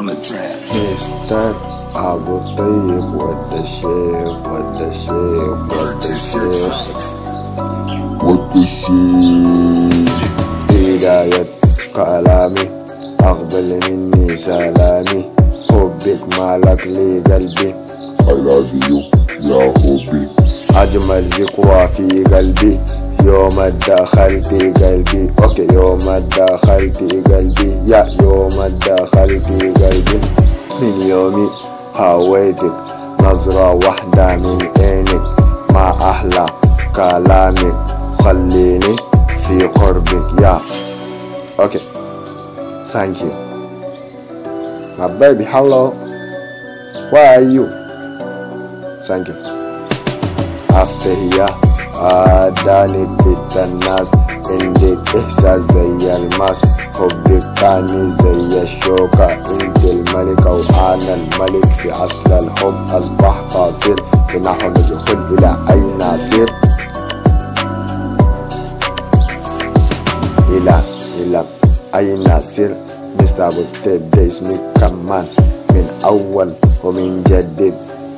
مستر أبو طيب ود الشيخ ود الشيخ ود الشيخ ود الشيخ. بداية كلامي أقبل مني سلامي، حبك مالك لي قلبي I love you يا حبي، أجمل ذكرى في قلبي يوم دخلت قلبي. اوكي يوم دخلت قلبي يا يوم دخلت قلبي. من يومي هويتك نظرة واحدة من عينك، ما أحلى كلامك خليني في قربك يا. اوكي thank you my baby. Hello, where are you? thank you. after here أداني بيت الناس، عندك إحساس زي الماس، حبك كاني زي الشوكة، انت الملكة وأنا الملك، في عصر الحب أصبح قاصر، فنحن ندخل إلى أين نصير؟ إلى أين نصير؟ مستر أبو طيب ده اسمي كمان، من أول ومن جديد،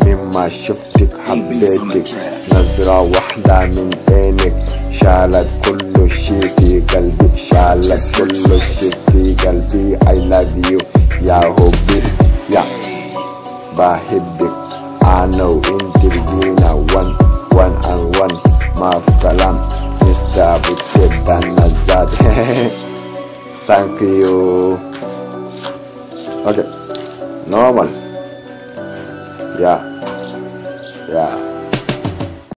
مما شفتك حبيتك، نظرة واحدة من عينك شالت كل شي في قلبي، شالت كل شي في قلبي. I love you يا حبي يا بحبك، أنا وإنت رجينا one and one، ما في كلام. مستر أبو طيب ده النزاد. thank you. okay normal yeah